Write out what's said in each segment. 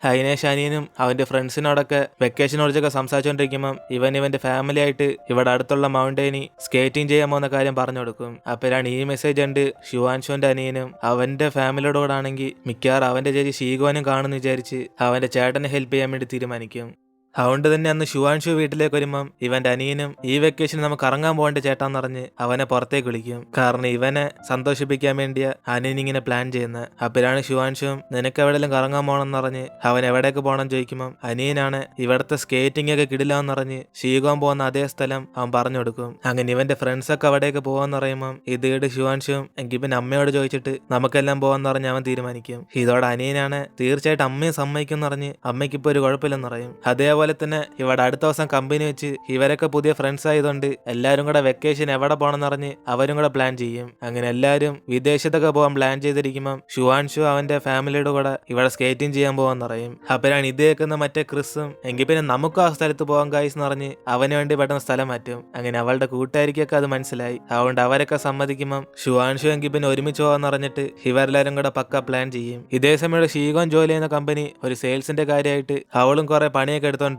ഹൈനേഷ് അനിയനും അവന്റെ ഫ്രണ്ട്സിനോടൊക്കെ വെക്കേഷനെ കുറിച്ചൊക്കെ സംസാരിച്ചുകൊണ്ടിരിക്കുമ്പോൾ ഇവന്റെ ഫാമിലി ആയിട്ട് ഇവിടെ അടുത്തുള്ള മൗണ്ടൈനിൽ സ്കേറ്റിംഗ് ചെയ്യാൻ പോകുന്ന കാര്യം പറഞ്ഞു കൊടുക്കും. അപ്പോഴാണ് ഈ മെസ്സേജ് ഉണ്ട് ശുവാൻഷുവിന്റെ അനിയനും അവന്റെ ഫാമിലിയോട് കൂടെ ആണെങ്കിൽ മിക്കവാറും അവന്റെ ചേച്ചി ഷീഗോനും കാണുമെന്ന് വിചാരിച്ച് അവന്റെ ചേട്ടനെ ഹെൽപ്പ് ചെയ്യാൻ വേണ്ടി തീരുമാനിക്കും. അതുകൊണ്ട് തന്നെ അന്ന് ശുവാൻഷു വീട്ടിലേക്ക് വരുമ്പം ഇവന്റെ അനിയനും ഈ വെക്കേഷൻ നമുക്ക് ഇറങ്ങാൻ പോകേണ്ട ചേട്ടാന്ന് പറഞ്ഞ് അവനെ പുറത്തേക്ക് വിളിക്കും. കാരണം ഇവനെ സന്തോഷിപ്പിക്കാൻ വേണ്ടിയ അനിയൻ ഇങ്ങനെ പ്ലാൻ ചെയ്യുന്നത്. അപ്പോഴാണ് ശുവാൻഷുവും നിനക്ക് എവിടെയെങ്കിലും കറങ്ങാൻ പോകണമെന്ന് പറഞ്ഞ് അവൻ എവിടേക്ക് പോകണം ചോദിക്കുമ്പം അനിയനാണ് ഇവിടുത്തെ സ്കേറ്റിംഗ് ഒക്കെ കിടിലാന്ന് പറഞ്ഞ് ഷീഗോൻ പോകുന്ന അതേ സ്ഥലം അവൻ പറഞ്ഞു കൊടുക്കും. അങ്ങനെ ഇവന്റെ ഫ്രണ്ട്സൊക്കെ അവിടേക്ക് പോകാന്ന് പറയുമ്പം ഇത് കേട്ട് ശുവാൻഷുവും എങ്കിൽ പിന്നെ അമ്മയോട് ചോദിച്ചിട്ട് നമുക്കെല്ലാം പോകാന്ന് പറഞ്ഞ് അവൻ തീരുമാനിക്കും. ഇതോടെ അനിയനാണ് തീർച്ചയായിട്ടും അമ്മയും സമ്മതിക്കും എന്ന് പറഞ്ഞ് അമ്മയ്ക്ക് ഇപ്പോൾ ഒരു കുഴപ്പമില്ലെന്ന് പറയും. അതേപോലെ തന്നെ ഇവിടെ അടുത്ത ദിവസം കമ്പനി വെച്ച് ഇവരൊക്കെ പുതിയ ഫ്രണ്ട്സ് ആയതുകൊണ്ട് എല്ലാവരും കൂടെ വെക്കേഷൻ എവിടെ പോകണമെന്ന് പറഞ്ഞ് അവരും കൂടെ പ്ലാൻ ചെയ്യും. അങ്ങനെ എല്ലാവരും വിദേശത്തൊക്കെ പോകാൻ പ്ലാൻ ചെയ്തിരിക്കുമ്പം ശുവാൻഷു അവന്റെ ഫാമിലിയുടെ കൂടെ ഇവിടെ സ്കേറ്റിംഗ് ചെയ്യാൻ പോകാന്ന് പറയും. അപ്പോഴാണ് ഇത് കേൾക്കുന്ന മറ്റേ ക്രിസും എങ്കിൽ പിന്നെ നമുക്കും ആ സ്ഥലത്ത് പോകാൻ ഗൈസ് എന്ന് പറഞ്ഞ് അവന് വേണ്ടി പെട്ടെന്ന് സ്ഥലം മാറ്റും. അങ്ങനെ അവളുടെ കൂട്ടുകാരിക്കൊക്കെ അത് മനസ്സിലായി. അതുകൊണ്ട് അവരൊക്കെ സമ്മതിക്കുമ്പം ശുവാൻഷു എങ്കിൽ പിന്നെ ഒരുമിച്ച് പോകാന്ന് പറഞ്ഞിട്ട് ഇവരെല്ലാരും കൂടെ പക്ക പ്ലാൻ ചെയ്യും. ഇതേ സമയം ഷീഗോൻ ജോലി ചെയ്യുന്ന കമ്പനി ഒരു സെയിൽസിന്റെ കാര്യമായിട്ട് അവളും കുറെ പണിയൊക്കെ എടുത്തോണ്ടിരിക്കും.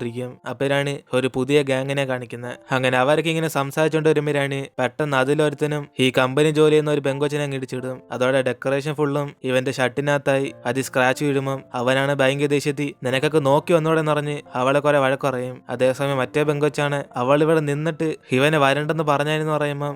അപ്പോഴാണ് ഒരു പുതിയ ഗാങ്ങിനെ കാണിക്കുന്നത്. അങ്ങനെ അവർക്ക് ഇങ്ങനെ സംസാരിച്ചോണ്ട് വരുമ്പോഴാണ് പെട്ടെന്ന് അതിലൊരുത്തനും ഈ കമ്പനി ജോലി ചെയ്യുന്ന ഒരു പെങ്കൊച്ചിനെ അങ്ങ് ഇടിച്ചിടും. അതോടെ ഡെക്കറേഷൻ ഫുള്ളും ഇവന്റെ ഷർട്ടിനകത്തായി അത് സ്ക്രാച്ച് വീഴുമ്പം അവനാണ് ഭയങ്കര ദേഷ്യത്തി നിനക്കൊക്കെ നോക്കി വന്നോടെ പറഞ്ഞ് അവളെ കുറെ വഴക്കുറയും. അതേസമയം മറ്റേ പെങ്കൊച്ചാണ് അവൾ ഇവിടെ നിന്നിട്ട് ഇവനെ വരണ്ടെന്ന് പറഞ്ഞായിരുന്നു പറയുമ്പം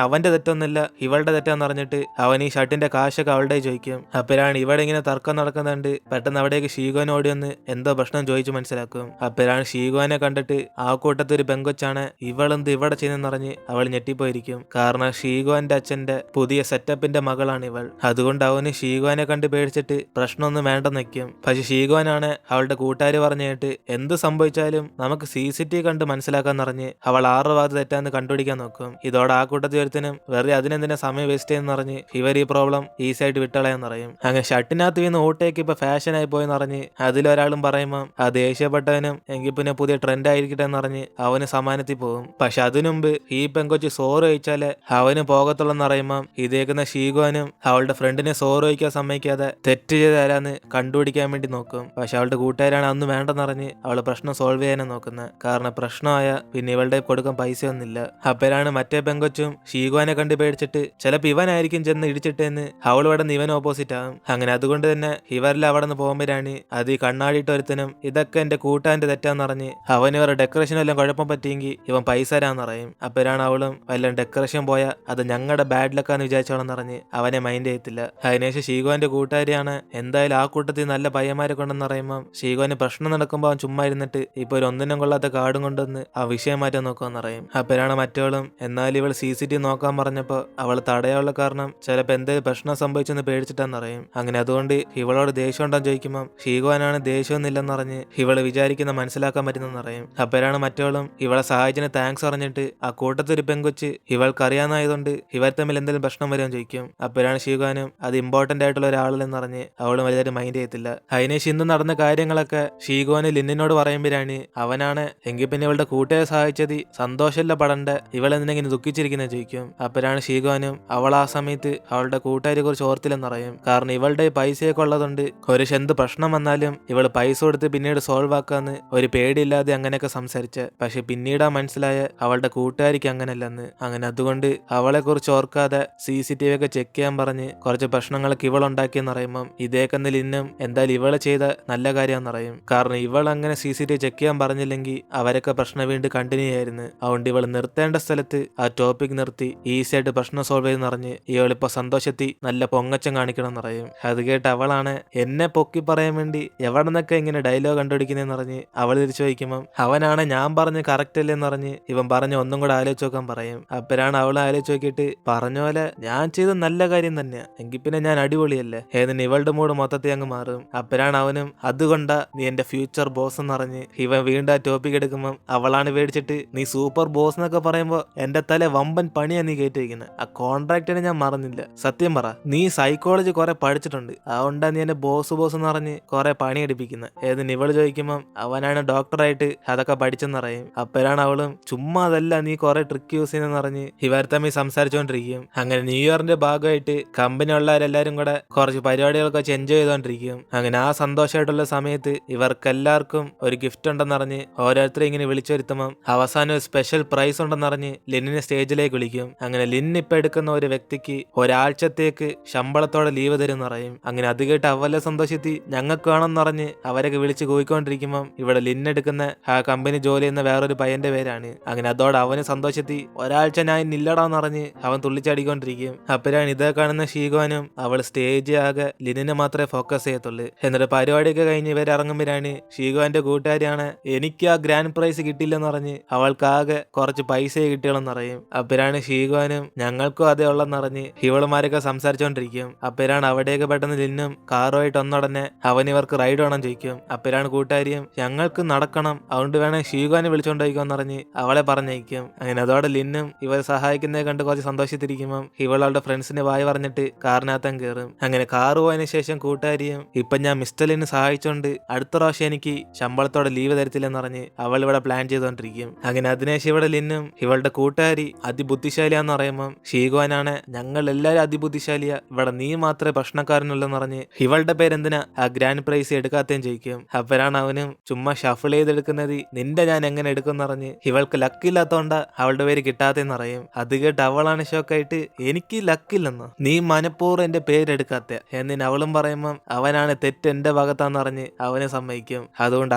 അവന്റെ തെറ്റൊന്നുമില്ല ഇവളുടെ തെറ്റാന്ന് പറഞ്ഞിട്ട് അവൻ ഈ ഷർട്ടിന്റെ കാശൊക്കെ അവളുടെ ചോദിക്കും. അപ്പോഴാണ് ഇവിടെ ഇങ്ങനെ തർക്കം നടക്കുന്നുണ്ട്. പെട്ടെന്ന് അവിടേക്ക് ഷീഗോൻ ഓടി വന്ന് എന്തോ പ്രശ്നം ചോദിച്ചു മനസ്സിലാക്കും. അപ്പോഴാണ് ഷീഗോനെ കണ്ടിട്ട് ആ കൂട്ടത്തൊരു പെങ്കൊച്ചാണ് ഇവളെന്ത് ഇവിടെ ചെയ്യുന്നെന്ന് പറഞ്ഞ് അവൾ ഞെട്ടിപ്പോയിരിക്കും. കാരണം ഷീഗോന്റെ അച്ഛന്റെ പുതിയ സെറ്റപ്പിന്റെ മകളാണ് ഇവൾ. അതുകൊണ്ട് അവന് ഷീഗോനെ കണ്ട് പേടിച്ചിട്ട് പ്രശ്നമൊന്നും വേണ്ടെന്ന് വെക്കും. പക്ഷെ ഷീഗോനാണ് അവളുടെ കൂട്ടുകാർ പറഞ്ഞു കേട്ട് എന്ത് സംഭവിച്ചാലും നമുക്ക് CCTV കണ്ട് മനസ്സിലാക്കാൻ പറഞ്ഞ് അവൾ ആറ് ഭാഗത്ത് തെറ്റാന്ന് കണ്ടുപിടിക്കാൻ നോക്കും. ഇതോടെ ആ കൂട്ടത്തിൽ ഒരുത്തനും വെറുതെ അതിനെന്തിനാ സമയം വേസ്റ്റ് ചെയ്യുന്ന പറഞ്ഞ് ഇവർ ഈ പ്രോബ്ലം ഈസി ആയിട്ട് വിട്ടളയെന്ന് പറയും. അങ്ങനെ ഷർട്ടിനകത്ത് വീണ് ഓട്ടേക്ക് ഇപ്പൊ ഫാഷനായി പോയെന്ന് പറഞ്ഞ് അതിലൊരാളും പറയുമ്പോൾ ആ ദേഷ്യപ്പെട്ടവനും എങ്കിൽ പിന്നെ പുതിയ ട്രെൻഡ് ആയിരിക്കട്ടെ എന്ന് പറഞ്ഞ് അവന് സമ്മാനത്തിൽ പോകും. പക്ഷെ അതിനുമുമ്പ് ഈ പെങ്കൊച്ച് സോറ് ചോദിച്ചാല് അവന് പോകത്തുള്ളെന്ന് പറയുമ്പം ഇതേക്കുന്ന ഷീഗോനും അവളുടെ ഫ്രണ്ടിനെ സോറ് ചോദിക്കാൻ സമ്മതിക്കാതെ തെറ്റ് ചെയ്ത് തരാന്ന് കണ്ടുപിടിക്കാൻ വേണ്ടി നോക്കും. പക്ഷെ അവളുടെ കൂട്ടുകാരാണ് അന്ന് വേണ്ടെന്നറിഞ്ഞ് അവള് പ്രശ്നം സോൾവ് ചെയ്യാനും നോക്കുന്നത്. കാരണം പ്രശ്നമായ പിന്നെ ഇവളുടെ കൊടുക്കാൻ പൈസയൊന്നുമില്ല. അപ്പോഴാണ് മറ്റേ പെങ്കൊച്ചും ഷീഗോനെ കണ്ട് പേടിച്ചിട്ട് ചിലപ്പോൾ ഇവനായിരിക്കും ചെന്ന് ഇടിച്ചിട്ടെന്ന് അവൾ ഇവിടെ നിന്ന് ഇവൻ ഓപ്പോസിറ്റ് ആകും. അങ്ങനെ അതുകൊണ്ട് തന്നെ ഇവരെല്ലാം അവിടെ നിന്ന് പോകുമ്പോഴാണ് അത് ഈ കണ്ണാടിയിട്ട് ഒരുത്തനും ഇതൊക്കെ എന്റെ കൂട്ടാന്റെ തെറ്റാന്ന് പറഞ്ഞ് അവന് വേറെ ഡെക്കറേഷൻ എല്ലാം കുഴപ്പം പറ്റിയെങ്കിൽ ഇവൻ പൈസ തരാന്ന് പറയും. അപ്പോഴാണ് അവളും വല്ല ഡെക്കറേഷൻ പോയാൽ അത് ഞങ്ങളുടെ ബാഡ് ലക്കാന്ന് വിചാരിച്ചോളെന്ന് പറഞ്ഞ് അവനെ മൈൻഡ് ചെയ്യത്തില്ല. അതിനുശേഷം ഷീഗോന്റെ കൂട്ടുകാരിയാണ് എന്തായാലും ആ കൂട്ടത്തിൽ നല്ല പയ്യന്മാരെ കൊണ്ടെന്ന് പറയുമ്പോൾ ഷീഗോന് പ്രശ്നം നടക്കുമ്പോൾ അവൻ ചുമ്മാ ഇരുന്നിട്ട് ഇപ്പൊ ഒരു ഒന്നിനും കൊള്ളാത്ത കാർഡും കൊണ്ടുവന്ന് ആ വിഷയം മാറ്റാൻ നോക്കുമെന്ന് പറയും. അപ്പോഴാണ് മറ്റവളും എന്നാൽ ഇവൾ CCTV നോക്കാൻ പറഞ്ഞപ്പോൾ അവൾ തടയാനുള്ള കാരണം ചിലപ്പോൾ എന്തെങ്കിലും പ്രശ്നം സംഭവിച്ചെന്ന് പേടിച്ചിട്ടാന്ന് പറയും. അങ്ങനെ അതുകൊണ്ട് ഇവളോട് ദേഷ്യം ഉണ്ടെന്ന് ചോദിക്കുമ്പോൾ ഷീഗോനാണ് ദേഷ്യമൊന്നുമില്ലെന്ന് പറഞ്ഞ് ഇവള് വിചാരിക്കുന്ന മനസ്സിലാക്കാൻ പറ്റുന്നെന്ന് പറയും. അപ്പോഴാണ് മറ്റവളും ഇവളെ സഹായിച്ചിന് താങ്ക്സ് പറഞ്ഞിട്ട് ആ കൂട്ടത്തൊരു പെങ്കൊച്ച് ഇവൾക്കറിയാവുന്നതായതുകൊണ്ട് ഇവർ തമ്മിൽ എന്തെങ്കിലും പ്രശ്നം വരുമെന്ന് ചോദിക്കും. അപ്പോഴാണ് ഷീഗോനും അത് ഇമ്പോർട്ടന്റ് ആയിട്ടുള്ള ഒരാളെന്ന് പറഞ്ഞ് അവളും വലിയൊരു മൈൻഡ് ചെയ്യത്തില്ല. അതിനേശം ഇന്ന് നടന്ന കാര്യങ്ങളൊക്കെ ഷീഗോന് ലിന്നിനോട് പറയുമ്പോഴാണ് അവനാണ് എങ്കിൽ പിന്നെ ഇവളുടെ കൂട്ടുകാരെ സഹായിച്ചത് സന്തോഷമല്ല പടണ്ട ഇവളെന്തിനെങ്കിലും ദുഃഖിച്ചിരിക്കുന്ന ചോദിക്കും. അപ്പോഴാണ് ഷീഗോനും അവൾ ആ സമയത്ത് അവളുടെ കൂട്ടുകാരെ കുറിച്ച് ഓർത്തില്ലെന്ന് പറയും. കാരണം ഇവളുടെ പൈസയൊക്കെ ഉള്ളതുകൊണ്ട് ഒരു എന്ത് പ്രശ്നം വന്നാലും ഇവള് പൈസ കൊടുത്ത് പിന്നീട് സോൾവ് ആക്കാന്ന് ഒരു പേടിയില്ലാതെ അങ്ങനെയൊക്കെ സംസാരിച്ച്. പക്ഷെ പിന്നീടാ മനസ്സിലായ അവളുടെ കൂട്ടുകാരിക്ക് അങ്ങനെയല്ലെന്ന്. അങ്ങനെ അതുകൊണ്ട് അവളെ കുറിച്ച് ഓർക്കാതെ CCTV ഒക്കെ ചെക്ക് ചെയ്യാൻ പറഞ്ഞ് കുറച്ച് പ്രശ്നങ്ങളൊക്കെ ഇവളുണ്ടാക്കിയെന്ന് പറയുമ്പം ഇതേക്കെന്നിൽ ഇന്നും എന്തായാലും ഇവള് ചെയ്ത നല്ല കാര്യമെന്ന് പറയും. കാരണം ഇവൾ അങ്ങനെ CCTV ചെക്ക് ചെയ്യാൻ പറഞ്ഞില്ലെങ്കിൽ അവരൊക്കെ പ്രശ്നം വീണ്ടും കണ്ടിന്യൂ ആയിരുന്നു. അതുകൊണ്ട് ഇവൾ നിർത്തേണ്ട സ്ഥലത്ത് ആ ടോപ്പിക് നിർത്തി ഈസി ആയിട്ട് പ്രശ്നം സോൾവ് ചെയ്തെന്ന് പറഞ്ഞ് ഇവളിപ്പോ സന്തോഷത്തി നല്ല പൊങ്ങച്ചം കാണിക്കണം എന്ന് പറയും. അത് കേട്ട് അവളാണ് എന്നെ പൊക്കി പറയാൻ വേണ്ടി എവിടെ നിന്നൊക്കെ ഇങ്ങനെ ഡയലോഗ് കണ്ടുപിടിക്കുന്നതെന്ന് പറഞ്ഞ് അവൾ തിരിച്ചു ചോദിക്കുമ്പം അവനാണ് ഞാൻ പറഞ്ഞ് കറക്റ്റ് അല്ലേന്ന് പറഞ്ഞ് ഇവൻ പറഞ്ഞ് ഒന്നും കൂടെ ആലോചിച്ച് നോക്കാൻ പറയും. അപ്പോഴാണ് അവൾ ആലോചിച്ച് നോക്കിയിട്ട് പറഞ്ഞ പോലെ ഞാൻ ചെയ്ത നല്ല കാര്യം തന്നെയാ എങ്കിൽ പിന്നെ ഞാൻ അടിപൊളിയല്ലേ ഏതിന് ഇവളുടെ മൂഡ് മൊത്തത്തിൽ അങ്ങ് മാറും. അപ്പോഴാണ് അവനും അതുകൊണ്ടാ നീ എന്റെ ഫ്യൂച്ചർ ബോസ് എന്ന് പറഞ്ഞ് ഇവൻ വീണ്ടും ആ ടോപ്പിക് എടുക്കുമ്പം അവളാണ് പേടിച്ചിട്ട് നീ സൂപ്പർ ബോസ് എന്നൊക്കെ പറയുമ്പോ എന്റെ തല വമ്പൻ പണിയാ നീ കയറ്റിവെക്കുന്നത്. ആ കോൺട്രാക്റ്റിനെ ഞാൻ മറന്നില്ല. സത്യം പറ നീ സൈക്കോളജി കുറെ പഠിച്ചിട്ടുണ്ട് അതുകൊണ്ടാ നീ എന്റെ ബോസ് എന്ന് പറഞ്ഞ് കുറെ പണി എടുപ്പിക്കുന്നത് ഏതിന് ഇവള് ചോദിക്കുമ്പം അവനാണ് അപ്പോഴാണ് ഡോക്ടറായിട്ട് അതൊക്കെ പഠിച്ചെന്നറിയും. അപ്പോഴാണ് അവളും ചുമ്മാ അതല്ല നീ കുറെ ട്രിക്ക് യൂസ് ചെയ്യുന്നെന്ന് പറഞ്ഞ് ഇവർ തമ്മിൽ സംസാരിച്ചുകൊണ്ടിരിക്കും. അങ്ങനെ ന്യൂ ഇയറിന്റെ ഭാഗമായിട്ട് കമ്പനി ഉള്ളവരെല്ലാരും കൂടെ കുറച്ച് പരിപാടികളൊക്കെ വെച്ച് എൻജോയ് ചെയ്തോണ്ടിരിക്കും. അങ്ങനെ ആ സന്തോഷമായിട്ടുള്ള സമയത്ത് ഇവർക്കെല്ലാവർക്കും ഒരു ഗിഫ്റ്റ് ഉണ്ടെന്നറിഞ്ഞ് ഓരോരുത്തരെ ഇങ്ങനെ വിളിച്ചുവരുത്തുമ്പം അവസാനം ഒരു സ്പെഷ്യൽ പ്രൈസ് ഉണ്ടെന്നറിഞ്ഞ് ലിന്നിനെ സ്റ്റേജിലേക്ക് വിളിക്കും. അങ്ങനെ ലിൻ ഇപ്പൊ എടുക്കുന്ന ഒരു വ്യക്തിക്ക് ഒരാഴ്ചത്തേക്ക് ശമ്പളത്തോടെ ലീവ് തരും പറയും. അങ്ങനെ അത് കേട്ട് അവലെ സന്തോഷത്തിൽ ഞങ്ങൾക്ക് വേണമെന്ന് പറഞ്ഞ് അവരൊക്കെ വിളിച്ച് കൂയിക്കൊണ്ടിരിക്കുമ്പം ഇവിടെ ലിൻ എടുക്കുന്ന ആ കമ്പനി ജോലി ചെയ്യുന്ന വേറൊരു പയ്യന്റെ പേരാണ്. അങ്ങനെ അതോടെ അവന് സന്തോഷത്തിൽ ഒരാഴ്ച ഞാൻ ഇന്നില്ലടാന്ന് പറഞ്ഞ് അവൻ തുള്ളിച്ചാടിക്കൊണ്ടിരിക്കും. അപ്പോഴാണ് ഇതേ കാണുന്ന ഷീഗോനും അവൾ സ്റ്റേജ് ആകെ ലിനിനെ മാത്രമേ ഫോക്കസ് ചെയ്യത്തുള്ളൂ. എന്നിട്ട് പരിപാടിയൊക്കെ കഴിഞ്ഞ് ഇവരിറങ്ങുമ്പോഴാണ് ഷീഗോന്റെ കൂട്ടുകാരിയാണ് എനിക്ക് ആ ഗ്രാൻഡ് പ്രൈസ് കിട്ടിയില്ലെന്ന് പറഞ്ഞ് അവൾക്കാകെ കുറച്ച് പൈസയെ കിട്ടിയോളെന്ന് പറയും. അപ്പോഴാണ് ഷീഗോനും ഞങ്ങൾക്കും അതേ ഉള്ളെന്ന് പറഞ്ഞ് ഇവളുമാരൊക്കെ സംസാരിച്ചോണ്ടിരിക്കും. അപ്പോഴാണ് അവിടെയൊക്കെ പെട്ടെന്ന് ലിന്നും കാറുമായിട്ട് ഒന്നുടനെ അവൻ ഇവർക്ക് റൈഡ് വേണം ചോദിക്കും. അപ്പോഴാണ് കൂട്ടുകാരിയും ഞങ്ങൾക്ക് നടക്കണം അതുകൊണ്ട് വേണേ ഷീഗോനെ വിളിച്ചോണ്ടിരിക്കുമെന്ന് പറഞ്ഞ് അവളെ പറഞ്ഞയക്കും. അങ്ങനെ അതോടെ ലിന്നും ഇവർ സഹായിക്കുന്നതിനെ കണ്ട് കുറച്ച് സന്തോഷിച്ചിരിക്കുമ്പം ഇവളുടെ ഫ്രണ്ട്സിനെ വായി പറഞ്ഞിട്ട് കാറിനകത്തം കയറും. അങ്ങനെ കാറ് പോയതിനു ശേഷം കൂട്ടുകാരിയും ഇപ്പൊ ഞാൻ മിസ്റ്റർ ലിന്ന് സഹായിച്ചോണ്ട് അടുത്ത പ്രാവശ്യം എനിക്ക് ശമ്പളത്തോടെ ലീവ് തരത്തില്ലെന്ന് പറഞ്ഞ് അവൾ ഇവിടെ പ്ലാൻ ചെയ്തോണ്ടിരിക്കും. അങ്ങനെ അതിനുശേഷം ഇവിടെ ലിന്നും ഇവളുടെ കൂട്ടുകാരി അതിബുദ്ധിശാലിയാന്ന് പറയുമ്പം ഷീഗോനാണ് ഞങ്ങൾ എല്ലാവരും അതിബുദ്ധിശാലിയാ, ഇവിടെ നീ മാത്രമേ പ്രശ്നക്കാരനുള്ളെന്ന് പറഞ്ഞ് ഇവളുടെ പേരെന്തിനാ ആ ഗ്രാൻഡ് പ്രൈസ് എടുക്കാത്തേം ചോദിക്കും. അപ്പോഴാണ് അവനും ചുമ്മാ ഷഫിൾ ചെയ്തെടുക്കുന്നത് നിന്റെ ഞാൻ എങ്ങനെ എടുക്കും പറഞ്ഞ് ഇവൾക്ക് ലക്കില്ലാത്തോണ്ടാ അവളുടെ പേര് കിട്ടാത്തെന്ന് പറയും. അത് കേട്ട് അവളാണ് ഷോക്കായിട്ട് എനിക്ക് ലക്കില്ലെന്നോ, നീ മനഃപൂർവ്വം എന്റെ പേരെടുക്കാത്ത എന്നിന് അവളും പറയുമ്പം അവനാണ് തെറ്റ് എന്റെ ഭാഗത്താന്ന് പറഞ്ഞ് അവനെ സമ്മതിക്കും. അതുകൊണ്ട്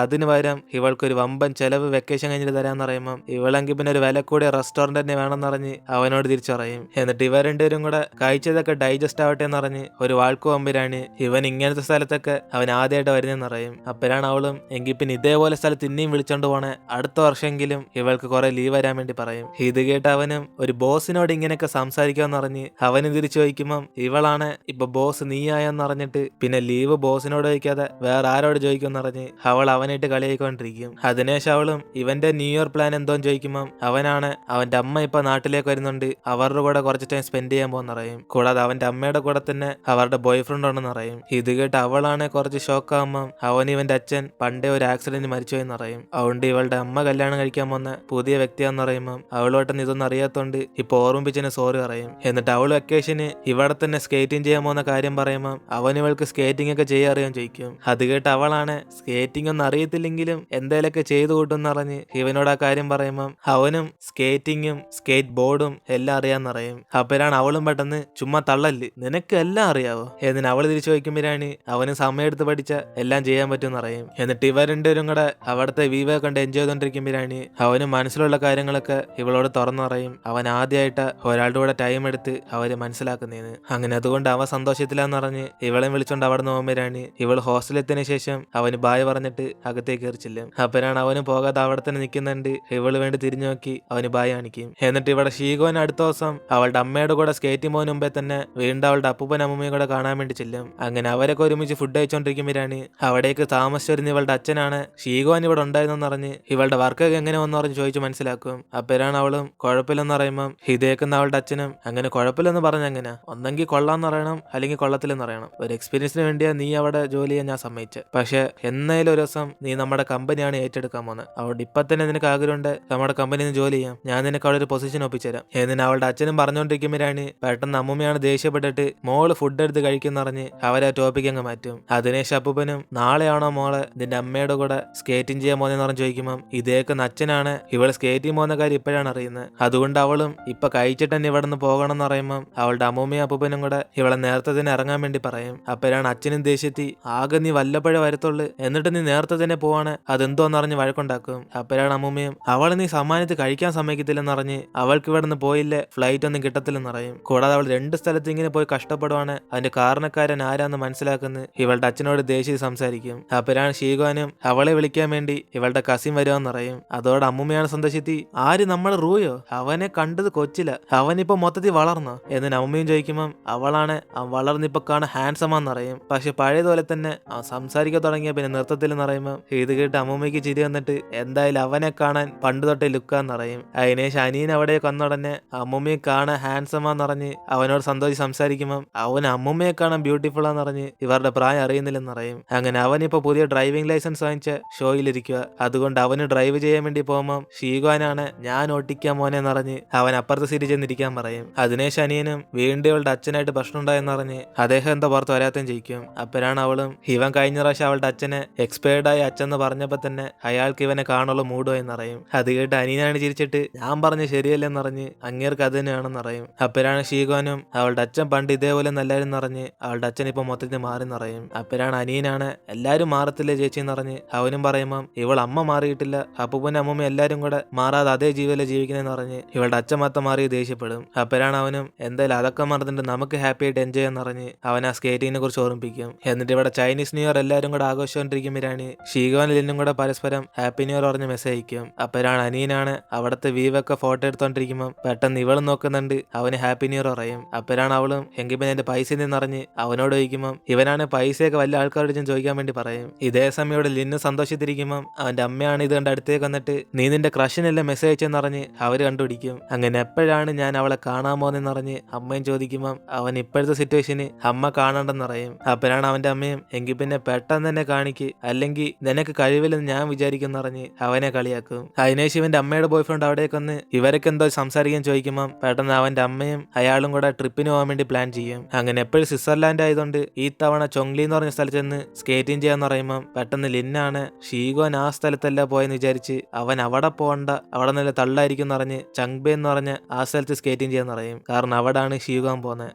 അതിന് പകരം ഇവൾക്കൊരു വമ്പൻ ചെലവ് വെക്കേഷൻ കഴിഞ്ഞിട്ട് തരാന്ന് പറയുമ്പം ഇവളെങ്കിൽ പിന്നെ ഒരു വില കൂടിയ റെസ്റ്റോറന്റ് തന്നെ വേണമെന്ന് പറഞ്ഞ് അവനോട് തിരിച്ചു പറയും. എന്നിട്ട് ഇവർ രണ്ടുപേരും കൂടെ കഴിച്ചതൊക്കെ ഡൈജസ്റ്റ് ആവട്ടെ എന്ന് പറഞ്ഞ് ഒരു വാൾക്ക് വമ്പരാണ് ഇവൻ ഇങ്ങനത്തെ സ്ഥലത്തൊക്കെ അവൻ ആദ്യമായിട്ട് വരുന്നതെന്ന് പറയും. അപ്പോഴാണ് അവളും എങ്കിൽ പിന്നെ ഇതേപോലെ സ്ഥലത്ത് ഇനിയും വിളിച്ചോണ്ട് പോണേ അടുത്ത വർഷമെങ്കിലും ഇവൾക്ക് കുറെ ലീവ് വരാൻ വേണ്ടി പറയും. ഇത് കേട്ട് അവനും ഒരു ബോസിനോട് ഇങ്ങനെയൊക്കെ സംസാരിക്കാന്ന് പറഞ്ഞ് അവന് തിരിച്ചു ചോദിക്കുമ്പം ഇവളാണ് ഇപ്പൊ ബോസ് നീയായെന്ന് അറിഞ്ഞിട്ട് പിന്നെ ലീവ് ബോസിനോട് ചോദിക്കാതെ വേറെ ആരോട് ചോദിക്കുമെന്ന് പറഞ്ഞ് അവൾ അവനായിട്ട് കളിയായിക്കൊണ്ടിരിക്കും. അതിനുശേഷം അവളും ഇവന്റെ ന്യൂ ഇയർ പ്ലാൻ എന്തോന്ന് ചോദിക്കുമ്പം അവനാണ് അവന്റെ അമ്മ ഇപ്പൊ നാട്ടിലേക്ക് വരുന്നുണ്ട് അവരുടെ കൂടെ കുറച്ച് ടൈം സ്പെൻഡ് ചെയ്യാൻ പോകുന്ന പറയും. കൂടാതെ അവന്റെ അമ്മയുടെ കൂടെ തന്നെ അവരുടെ ബോയ് ഫ്രണ്ട് ഉണ്ടെന്ന് പറയും. ഇത് കേട്ട് അവളാണ് കുറച്ച് ഷോക്ക് ആകുമ്പം അവൻ ഇവന്റെ അച്ഛൻ പണ്ടേ ഒരു ആക്സിഡന്റ് മരിച്ചുപോയെന്ന് പറയും. അതുകൊണ്ട് ഇവളുടെ അമ്മ കല്യാണം കഴിക്കാൻ പോകുന്ന പുതിയ വ്യക്തിയാന്ന് പറയുമ്പം അവളോട്ടൊന്നും ഇതൊന്നും അറിയാത്തോണ്ട് ഇപ്പൊ ഓർമ്മിപ്പിച്ചതിന് സോറി പറയും. എന്നിട്ട് അവൾ വെക്കേഷന് ഇവിടെ തന്നെ സ്കേറ്റിംഗ് ചെയ്യാൻ പോകുന്ന കാര്യം പറയുമ്പം അവൻ ഇവൾക്ക് സ്കേറ്റിംഗ് ഒക്കെ ചെയ്യാൻ അറിയാൻ ചോദിക്കും. അത് കേട്ട് അവളാണ് സ്കേറ്റിംഗ് ഒന്നും അറിയത്തില്ലെങ്കിലും എന്തേലൊക്കെ ചെയ്തു കൂട്ടുമെന്ന് പറഞ്ഞ് ഇവനോട് ആ കാര്യം പറയുമ്പം അവനും സ്കേറ്റിങ്ങും സ്കേറ്റ് ബോർഡും എല്ലാം അറിയാന്ന് പറയും. അപ്പോഴാണ് അവളും പെട്ടെന്ന് ചുമ്മാ തള്ളല് നിനക്ക് എല്ലാം അറിയാവോ എന്നിന് അവള് തിരിച്ചു ചോദിക്കുമ്പോഴാണ് അവന് സമയമെടുത്ത് പഠിച്ച എല്ലാം ചെയ്യാൻ പറ്റുമെന്ന് പറയും. എന്നിട്ട് ഇവർ രണ്ടുപേരും കൂടെ അവിടുത്തെ വീവ കണ്ട് എൻജോയ് ചെയ്തോണ്ടിരിക്കുമ്പോഴാണ് അവന് മനസ്സിലുള്ള കാര്യങ്ങളൊക്കെ ഇവളോട് തുറന്നു പറയും. അവൻ ആദ്യമായിട്ട് ഒരാളുടെ കൂടെ ടൈം എടുത്ത് അവര് മനസ്സിലാക്കുന്നേന്ന്. അങ്ങനെ അതുകൊണ്ട് അവൻ സന്തോഷത്തിലാന്ന് പറഞ്ഞ് ഇവളെ വിളിച്ചോണ്ട് അവിടെ നിന്ന് പോകുമ്പോഴാണ് ഇവൾ ഹോസ്റ്റലെത്തിയതിനു ശേഷം അവന് ബായ് പറഞ്ഞിട്ട് അകത്തേക്ക് കയറിച്ചില്ല. അപ്പോഴാണ് അവന് പോകാതെ അവിടെ തന്നെ നിൽക്കുന്നുണ്ട്. ഇവള് വേണ്ടി തിരിഞ്ഞു നോക്കി അവന് ബായ് കാണിക്കും. എന്നിട്ട് ഇവിടെ ഷീഗോൻ അടുത്ത ദിവസം അവളുടെ അമ്മയുടെ കൂടെ സ്കേറ്റിംഗ് പോകുന്ന മുമ്പേ തന്നെ വീണ്ടും അവളുടെ അപ്പൂപ്പൻ അമ്മയും കൂടെ കാണാൻ വേണ്ടി ചെല്ലും. അങ്ങനെ അവരൊക്കെ ഒരുമിച്ച് ഫുഡ് കഴിച്ചോണ്ടിരിക്കുമ്പോഴാണ് അവിടേക്ക് താമസിച്ചു വരുന്ന ഇവളുടെ അച്ഛനാണ് ഷീഗോൻ ഇവിടെ ഉണ്ടായിരുന്നെന്ന് പറഞ്ഞ് ഇവളുടെ വർക്കൊക്കെ എങ്ങനെ വന്നു പറഞ്ഞ് ചോദിച്ചു മനസ്സിലാക്കും. അപ്പോഴാണ് അവളും കുഴപ്പമില്ലെന്ന് പറയുമ്പം ഇതേക്കുന്ന അവളുടെ അച്ഛനും അങ്ങനെ കുഴപ്പമില്ലെന്ന് പറഞ്ഞെങ്ങനെ ഒന്നെങ്കിൽ കൊള്ളാന്ന് പറയണം അല്ലെങ്കിൽ കൊള്ളത്തില്ലെന്ന് പറയണം. ഒരു എക്സ്പീരിയൻസിന് വേണ്ടിയാ നീ അവിടെ ജോലി ചെയ്യാൻ ഞാൻ സമ്മതിച്ചത്. പക്ഷെ എന്നായാലും ഒരു ദിവസം നീ നമ്മുടെ കമ്പനിയാണ് ഏറ്റെടുക്കാൻ പോകുന്നത്. അവിടെ ഇപ്പൊ തന്നെ നിനക്ക് ആഗ്രഹമുണ്ട് നമ്മുടെ കമ്പനിയിൽ നിന്ന് ജോലി ചെയ്യാം, ഞാൻ നിനക്ക് അവിടെ ഒരു പൊസിഷൻ ഒപ്പിച്ചുതരാം എന്നിന് അവളുടെ അച്ഛനും പറഞ്ഞുകൊണ്ടിരിക്കുമ്പോഴാണ് പെട്ടെന്ന് അമ്മൂമ്മയാണ് ദേഷ്യപ്പെട്ടിട്ട് മോള് ഫുഡ് എടുത്ത് കഴിക്കുന്ന പറഞ്ഞ് അവരെ ടോപ്പിക് അങ്ങ് മാറ്റും. അതിനേശം അപ്പൂപ്പനും നാളെയാണോ മോളെ നിന്റെ അമ്മയുടെ കൂടെ സ്കേറ്റിംഗ് ചെയ്യാൻ പോകുന്നതെന്ന് പറഞ്ഞ് ചോദിക്കുമ്പം ഇതേക്കുന്ന അച്ഛനാണ് ഇവള് സ്കേറ്റിംഗ് പോകുന്ന കാര്യം ഇപ്പോഴാണ് അറിയുന്നത്. അതുകൊണ്ട് അവളും ഇപ്പൊ കഴിച്ചിട്ട് തന്നെ ഇവിടെ നിന്ന് പോകണം എന്ന് പറയുമ്പം അവളുടെ അമ്മൂമ്മയും അപ്പൂപ്പനും കൂടെ ഇവളെ നേരത്തെ തന്നെ ഇറങ്ങാൻ വേണ്ടി പറയും. അപ്പോഴാണ് അച്ഛനും ദേഷ്യത്തി ആകെ നീ വല്ലപ്പോഴേ വരത്തുള്ളൂ എന്നിട്ട് നീ നേരത്തെ തന്നെ പോവാണ് അതെന്തോന്ന് അറിഞ്ഞ് വഴക്കുണ്ടാക്കും. അപ്പോഴാണ് അമ്മൂമ്മയും അവളെ നീ സമ്മാനത്തിൽ കഴിക്കാൻ സമ്മതിക്കത്തില്ലെന്ന് അറിഞ്ഞ് അവൾക്ക് ഇവിടെ നിന്ന് പോയില്ലേ ഫ്ലൈറ്റ് ഒന്നും കിട്ടത്തില്ലെന്ന് പറയും. കൂടാതെ അവൾ 2 സ്ഥലത്ത് ഇങ്ങനെ പോയി കഷ്ടപ്പെടുവാണ് അതിന്റെ കാരണക്കാരൻ ആരാന്ന് മനസ്സിലാക്കുന്ന ഇവളുടെ അച്ഛനോട് ദേഷ്യം സംസാരിക്കും. അപ്പോഴാണ് ഷീഗോനും അവളെ വിളിക്കാൻ വേണ്ടി ഇവളുടെ കസിൻ വരുവാന്ന് പറയും. അതോടെ അമ്മൂമ്മയാണ് സന്തോഷത്തി ആര് നമ്മളെ റൂയോ അവനെ കണ്ടത് കൊച്ചില അവനിപ്പോ മൊത്തത്തിൽ വളർന്നോ എന്ന് അമ്മയും ചോദിക്കുമ്പം അവളാണ് വളർന്നിപ്പോ കാണാൻ ഹാൻസം ആന്ന് പറയും. പക്ഷെ പഴയതുപോലെ തന്നെ സംസാരിക്കാൻ തുടങ്ങിയ പിന്നെ നൃത്തത്തിലെന്ന് പറയുമ്പോൾ ഇത് കേട്ട് അമ്മൂമ്മയ്ക്ക് ചിരി വന്നിട്ട് എന്തായാലും അവനെ കാണാൻ പണ്ട് തൊട്ടേ ലുക്കാന്ന് പറയും. അതിനേശം അനിയൻ അവിടെ വന്നുടനെ അമ്മൂമ്മയെ കാണാൻ ഹാൻസം ആന്ന് പറഞ്ഞ് അവനോട് സന്തോഷിച്ച് സംസാരിക്കുമ്പം അവൻ അമ്മൂമ്മയെ കാണാൻ ബ്യൂട്ടിഫുൾ ആന്ന് പറഞ്ഞ് ഇവരുടെ പ്രായം അറിയുന്നില്ലെന്ന് പറയും. അങ്ങനെ അവനിപ്പോ പുതിയ ഡ്രൈവിംഗ് ലൈസൻസ് വാങ്ങിച്ച ഷോയിലിരിക്കുക. അതുകൊണ്ട് അവന് ഡ്രൈവ് ചെയ്യാൻ വേണ്ടി പോകുമ്പോൾ ഷീഗോനാണ് ഞാൻ ഓട്ടിക്കാൻ മോനെ എന്നറിഞ്ഞ് അവൻ അപ്പുറത്തെ സീറ്റിൽ ചെന്നിരിക്കാൻ പറയും. അതിനേശം അനിയനും വീണ്ടും അവളുടെ അച്ഛനായിട്ട് പ്രശ്നം ഉണ്ടായെന്ന് പറഞ്ഞ് അദ്ദേഹം എന്താ പുറത്ത് വരാത്തയും ചെയ്യിക്കും. അപ്പോഴാണ് അവളും ഇവൻ കഴിഞ്ഞ പ്രാവശ്യം അവളുടെ അച്ഛനെ എക്സ്പയർഡായി അച്ഛന്ന് പറഞ്ഞപ്പോ തന്നെ അയാൾക്ക് ഇവനെ കാണുള്ള മൂഡോ എന്നറിയും. അത് കേട്ട് അനിയനാണ് ചിരിച്ചിട്ട് ഞാൻ പറഞ്ഞ് ശരിയല്ലെന്നറിഞ്ഞ് അങ്ങേർക്ക് അത് തന്നെയാണെന്ന് അറിയും. അപ്പോഴാണ് ഷീഗോനും അവളുടെ അച്ഛൻ പണ്ട് ഇതേപോലെ നല്ലായിരുന്നു അറിഞ്ഞ് അവളുടെ അച്ഛൻ ഇപ്പൊ മൊത്തത്തിൽ മാറി എന്നറിയും. അപ്പോഴാണ് അനിയനാണ് എല്ലാരും മാറത്തില്ലേ ചേച്ചി എന്നറിഞ്ഞ് അവനും പറയുമ്പം ഇവൾ അമ്മ മാറിയിട്ടില്ല, അപ്പൂപ്പനും അമ്മൂമ്മ എല്ലാരും കൂടെ മാറാതെ അതേ ജീവിതത്തിലെ ജീവിക്കുന്നതെന്ന് പറഞ്ഞ് ഇവളുടെ അച്ഛൻ മൊത്തം മാറി ദേഷ്യപ്പെടും. അപ്പോഴാണ് അവനും എന്തായാലും അതൊക്കെ മറന്നിട്ട് നമുക്ക് ഹാപ്പി ആയിട്ട് എൻജോയ് ചെയ്യാന്ന് പറഞ്ഞ് അവൻ ആ സ്കേറ്റിങ്ങിനെ കുറിച്ച് ഓർമ്മിപ്പിക്കും. എന്നിട്ട് ഇവിടെ ചൈനീസ് ന്യൂ ഇയർ എല്ലാരും കൂടെ ആഘോഷിച്ചുകൊണ്ടിരിക്കുമ്പോഴാണ് ഷീഗോനും ലിന്നും കൂടെ പരസ്പരം ഹാപ്പി ന്യൂ ഇയർ പറഞ്ഞ് മെസ്സേജ് അയക്കും. അപ്പോഴാണ് അനിയനാണ് അവിടുത്തെ വീവൊക്കെ ഫോട്ടോ എടുത്തോണ്ടിരിക്കുമ്പോൾ പെട്ടെന്ന് ഇവളും നോക്കുന്നുണ്ട്, അവന് ഹാപ്പി ന്യൂ ഇയർ പറയും. അപ്പോഴാണ് അവളും എങ്കിൽ പിന്നെ എന്റെ പൈസ നിന്നറിഞ്ഞ് അവനോട് ചോദിക്കുമ്പോൾ ഇവനാണ് പൈസയൊക്കെ വല്ല ആൾക്കാരോട് ചോദിക്കാൻ വേണ്ടി പറയും. ഇതേ സമയം ഇവിടെ ലിന്ന് സന്തോഷിച്ചിരിക്കുമ്പോൾ അവന്റെ അമ്മയാണ് ഇത് കണ്ട് അടുത്തേക്ക് വന്നിട്ട് നീ നിന്റെ ക്രഷിനെല്ലാം മെസ്സേജ് അയച്ചെന്നറിഞ്ഞ് അവര് കണ്ടുപിടിക്കും. അങ്ങനെ എപ്പോഴാണ് ഞാൻ അവളെ കാണാൻ പോകുന്നതെന്നറിഞ്ഞ് അമ്മയും ചോദിക്കുമ്പോൾ അവൻ ഇപ്പോഴത്തെ സിറ്റുവേഷന് അമ്മ കാണണ്ടെന്നറിയും. അപ്പോഴാണ് അവന്റെ അമ്മയും എങ്കിൽ പിന്നെ പെട്ടെന്ന് തന്നെ കാണിക്ക്, അല്ലെങ്കിൽ നിനക്ക് കഴിവില്ലെന്ന് ഞാൻ വിചാരിക്കുന്നറിഞ്ഞ് അവനെ കളിയാക്കും. അതിനേശം ഇവന്റെ അമ്മയുടെ ബോയ് ഫ്രണ്ട് അവിടേക്ക് വന്ന് ഇവരൊക്കെ എന്തോ സംസാരിക്കാൻ ചോദിക്കുമ്പോൾ പെട്ടെന്ന് അവന്റെ അമ്മയും അയാളും കൂടെ ട്രിപ്പിന് പോകാൻ വേണ്ടി പ്ലാൻ ചെയ്യും. അങ്ങനെ എപ്പോഴും സ്വിറ്റ്സർലാൻഡ് ആയതുകൊണ്ട് ഈ തവണ ചൊങ്ലി എന്ന് പറഞ്ഞ സ്ഥലത്ത് ചെന്ന് സ്കേറ്റിംഗ് ചെയ്യാന്ന് പറയുമ്പോൾ പെട്ടെന്ന് ലിന്നാണ് ഷീഗോൻ ആ സ്ഥലത്തല്ല പോയെന്ന് വിചാരിച്ച് അവൻ അവിടെ പോകണ്ട, അവിടെ നല്ല തള്ളായിരിക്കും എന്നറിഞ്ഞ് ചങ്ബെ എന്ന് പറഞ്ഞ ആ സ്ഥലത്ത് സ്കേറ്റിംഗ് ചെയ്യാന്ന് പറയും. കാരണം അവിടാണ് ഷീഗോൻ പോകുന്നത്.